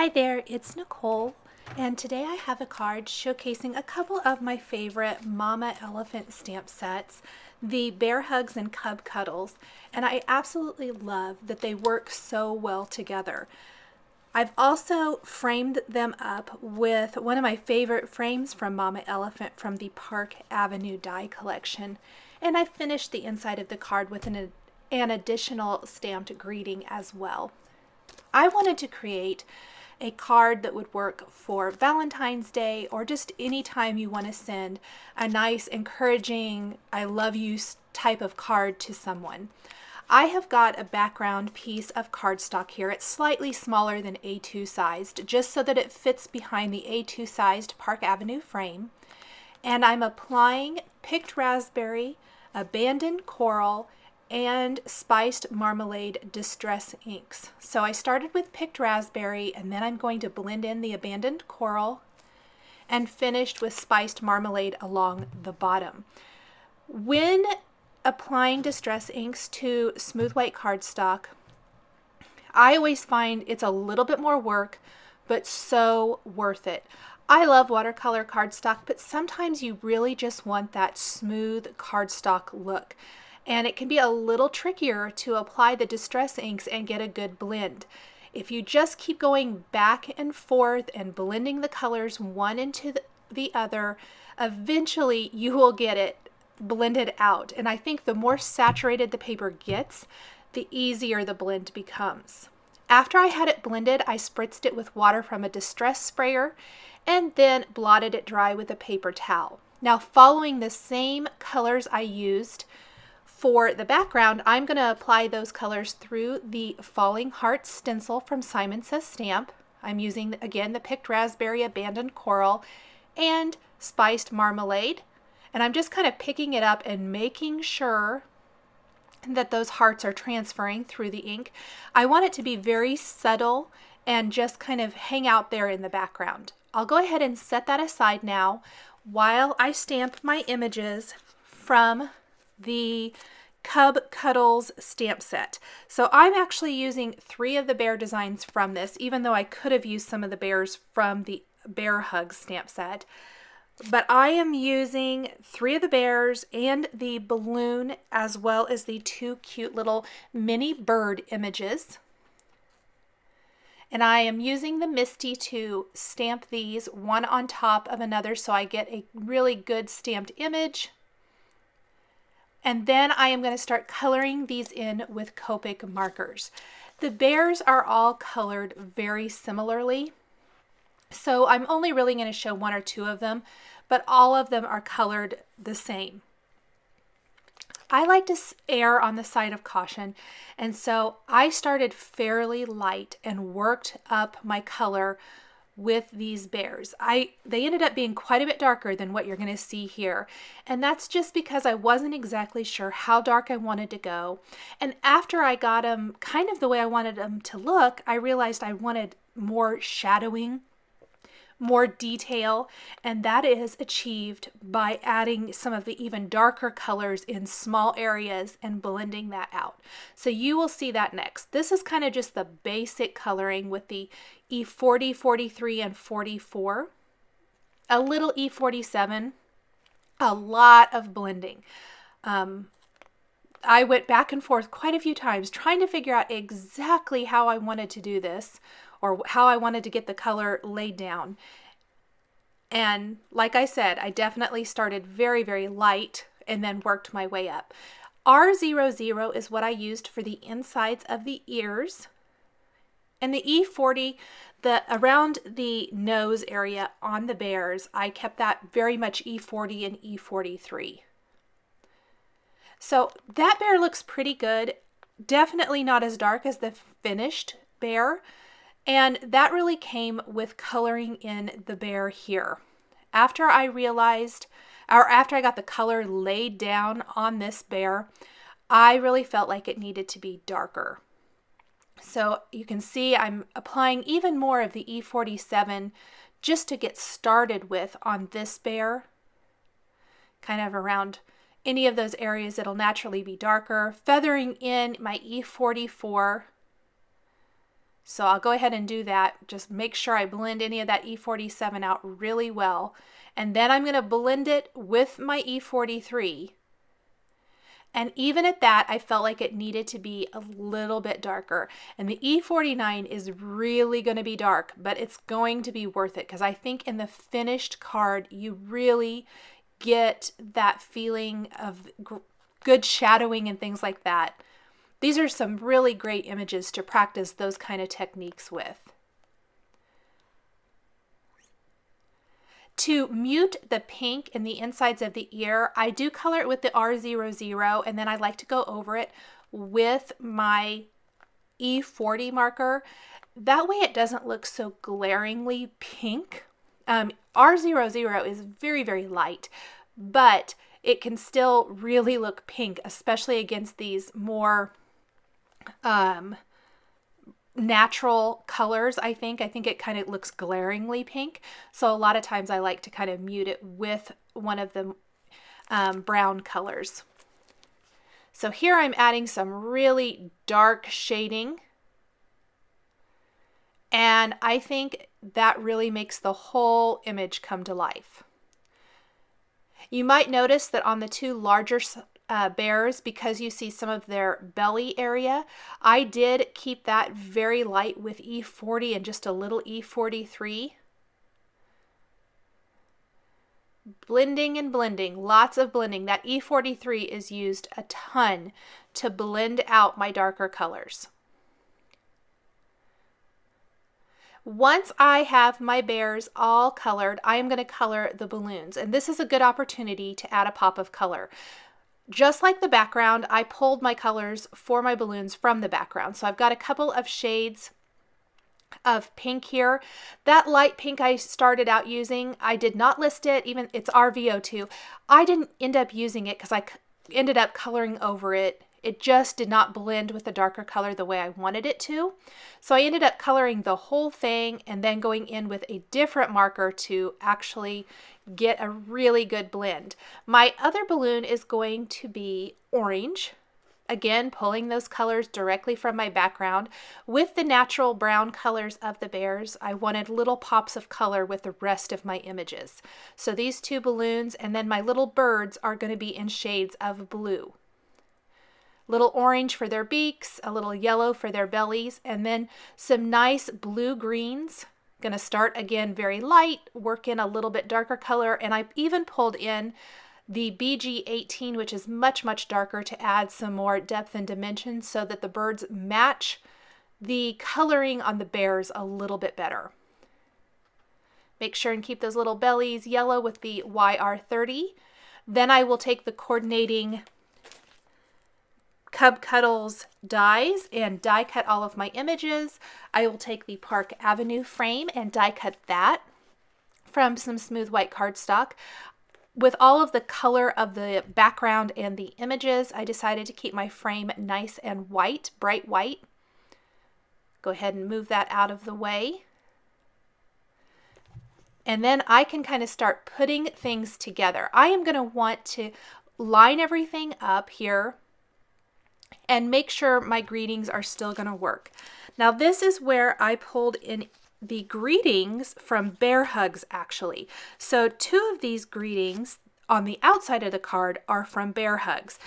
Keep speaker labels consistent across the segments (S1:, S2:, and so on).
S1: Hi there, it's Nicole, and today I have a card showcasing a couple of my favorite Mama Elephant stamp sets, the Bear Hugs and Cub Cuddles, and I absolutely love that they work so well together. I've also framed them up with one of my favorite frames from Mama Elephant from the Park Avenue die collection, and I finished the inside of the card with an additional stamped greeting as well. I wanted to create a card that would work for Valentine's Day or just any time you want to send a nice, encouraging, I love you type of card to someone. I have got a background piece of cardstock here. It's slightly smaller than A2 sized, just so that it fits behind the A2 sized Park Avenue frame. And I'm applying picked raspberry, abandoned coral, and spiced marmalade distress inks. So I started with picked raspberry, and then I'm going to blend in the abandoned coral and finished with spiced marmalade along the bottom. When applying distress inks to smooth white cardstock, I always find it's a little bit more work, but so worth it. I love watercolor cardstock, but sometimes you really just want that smooth cardstock look. And it can be a little trickier to apply the distress inks and get a good blend. If you just keep going back and forth and blending the colors one into the other, eventually you will get it blended out. And I think the more saturated the paper gets, the easier the blend becomes. After I had it blended, I spritzed it with water from a distress sprayer and then blotted it dry with a paper towel. Now, following the same colors I used for the background, I'm going to apply those colors through the Falling Hearts stencil from Simon Says Stamp. I'm using, again, the picked raspberry, abandoned coral, and spiced marmalade. And I'm just kind of picking it up and making sure that those hearts are transferring through the ink. I want it to be very subtle and just kind of hang out there in the background. I'll go ahead and set that aside now while I stamp my images from the Cub Cuddles stamp set. So I'm actually using 3 of the bear designs from this, even though I could have used some of the bears from the Bear Hugs stamp set. But I am using 3 of the bears and the balloon, as well as the 2 cute little mini bird images. And I am using the Misty to stamp these one on top of another so I get a really good stamped image. And then I am going to start coloring these in with Copic markers. The bears are all colored very similarly, so I'm only really going to show 1 or 2 of them, but all of them are colored the same. I like to err on the side of caution, and so I started fairly light and worked up my color with these bears. They ended up being quite a bit darker than what you're going to see here, and that's just because I wasn't exactly sure how dark I wanted to go. And after I got them kind of the way I wanted them to look, I realized I wanted more shadowing, more detail, and that is achieved by adding some of the even darker colors in small areas and blending that out. So you will see that next. This is kind of just the basic coloring with the E40, 43, and 44. A little E47, a lot of blending. I went back and forth quite a few times trying to figure out exactly how I wanted to do this, or how I wanted to get the color laid down. And like I said, I definitely started very, very light and then worked my way up. R00 is what I used for the insides of the ears. And the E40, around the nose area on the bears, I kept that very much E40 and E43. So that bear looks pretty good. Definitely not as dark as the finished bear. And that really came with coloring in the bear here. After I realized, or after I got the color laid down on this bear, I really felt like it needed to be darker. So you can see I'm applying even more of the E47 just to get started with on this bear. Kind of around any of those areas it'll naturally be darker. Feathering in my E44 So I'll go ahead and do that. Just make sure I blend any of that E47 out really well. And then I'm going to blend it with my E43. And even at that, I felt like it needed to be a little bit darker. And the E49 is really going to be dark, but it's going to be worth it because I think in the finished card, you really get that feeling of good shadowing and things like that. These are some really great images to practice those kind of techniques with. To mute the pink in the insides of the ear, I do color it with the R00, and then I like to go over it with my E40 marker. That way it doesn't look so glaringly pink. R00 is very, very light, but it can still really look pink, especially against these more natural colors. I think it kind of looks glaringly pink, so a lot of times I like to kind of mute it with one of the brown colors. So here I'm adding some really dark shading, and I think that really makes the whole image come to life. You might notice that on the two larger bears, because you see some of their belly area, I did keep that very light with E40 and just a little E43. Blending and blending, lots of blending. That E43 is used a ton to blend out my darker colors. Once I have my bears all colored, I am going to color the balloons, and this is a good opportunity to add a pop of color. Just like the background, I pulled my colors for my balloons from the background. So I've got a couple of shades of pink here. That light pink I started out using, I did not list it, even it's RVO2. I didn't end up using it because I ended up coloring over it. It just did not blend with the darker color the way I wanted it to. So I ended up coloring the whole thing and then going in with a different marker to actually get a really good blend. My other balloon is going to be orange. Again, pulling those colors directly from my background. With the natural brown colors of the bears, I wanted little pops of color with the rest of my images. So these two balloons and then my little birds are going to be in shades of blue. Little orange for their beaks, a little yellow for their bellies, and then some nice blue greens. Going to start again very light, work in a little bit darker color, and I even pulled in the BG18, which is much, much darker, to add some more depth and dimension so that the birds match the coloring on the bears a little bit better. Make sure and keep those little bellies yellow with the YR30. Then I will take the coordinating Cuddles dies and die cut all of my images. I will take the Park Avenue frame and die cut that from some smooth white cardstock. With all of the color of the background and the images, I decided to keep my frame nice and white, bright white. Go ahead and move that out of the way. And then I can kind of start putting things together. I am going to want to line everything up here and make sure my greetings are still going to work. Now this is where I pulled in the greetings from Bear Hugs actually. So two of these greetings on the outside of the card are from Bear Hugs.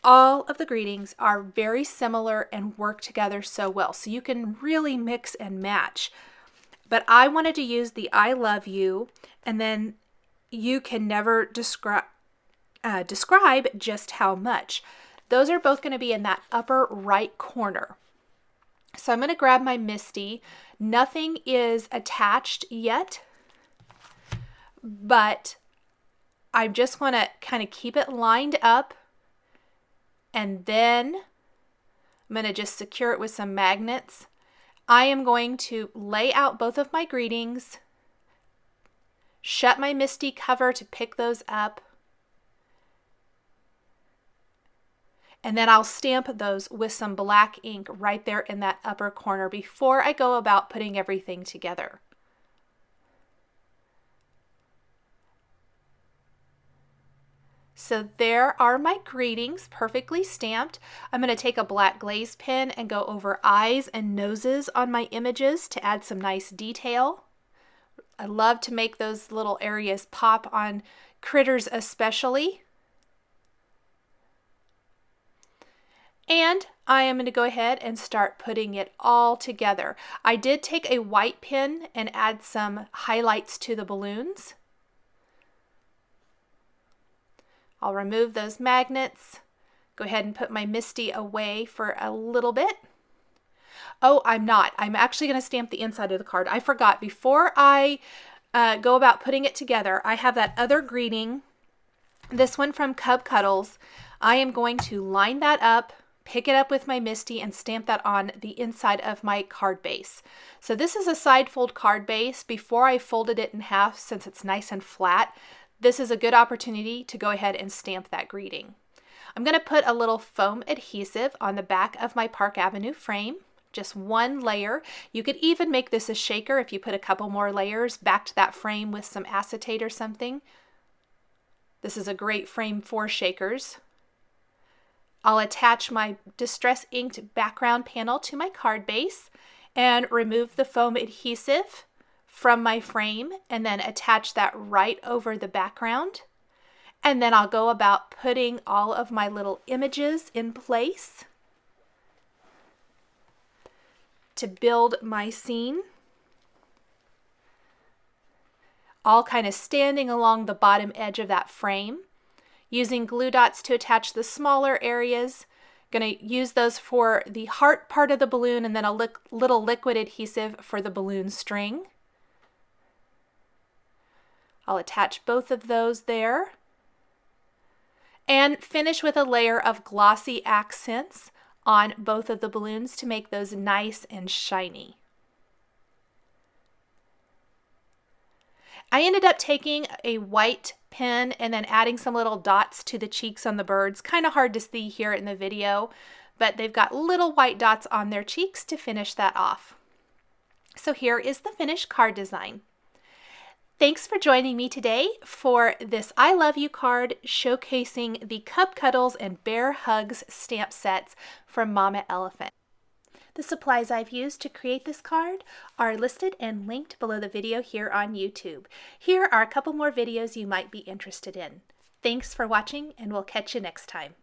S1: All of the greetings are very similar and work together so well. So you can really mix and match. But I wanted to use the I love you, and then you can never describe just how much. Those are both going to be in that upper right corner. So I'm going to grab my Misty. Nothing is attached yet, but I just want to kind of keep it lined up, and then I'm going to just secure it with some magnets. I am going to lay out both of my greetings, shut my Misty cover to pick those up, and then I'll stamp those with some black ink right there in that upper corner before I go about putting everything together. So there are my greetings, perfectly stamped. I'm going to take a black glaze pen and go over eyes and noses on my images to add some nice detail. I love to make those little areas pop on critters especially. And I am going to go ahead and start putting it all together. I did take a white pen and add some highlights to the balloons. I'll remove those magnets. Go ahead and put my Misty away for a little bit. Oh, I'm not. I'm actually going to stamp the inside of the card. I forgot. Before I go about putting it together, I have that other greeting, this one from Cuddles. I am going to line that up, pick it up with my Misty, and stamp that on the inside of my card base. So this is a side fold card base. Before I folded it in half, since it's nice and flat, this is a good opportunity to go ahead and stamp that greeting. I'm going to put a little foam adhesive on the back of my Park Avenue frame, just one layer. You could even make this a shaker if you put a couple more layers back to that frame with some acetate or something. This is a great frame for shakers. I'll attach my distress inked background panel to my card base and remove the foam adhesive from my frame and then attach that right over the background. And then I'll go about putting all of my little images in place to build my scene. All kind of standing along the bottom edge of that frame. Using glue dots to attach the smaller areas. Going to use those for the heart part of the balloon and then a little liquid adhesive for the balloon string. I'll attach both of those there. And finish with a layer of glossy accents on both of the balloons to make those nice and shiny. I ended up taking a white pen and then adding some little dots to the cheeks on the birds. Kind of hard to see here in the video, but they've got little white dots on their cheeks to finish that off. So here is the finished card design. Thanks for joining me today for this I Love You card showcasing the Cuddles and Bear Hugs stamp sets from Mama Elephant. The supplies I've used to create this card are listed and linked below the video here on YouTube. Here are a couple more videos you might be interested in. Thanks for watching, and we'll catch you next time.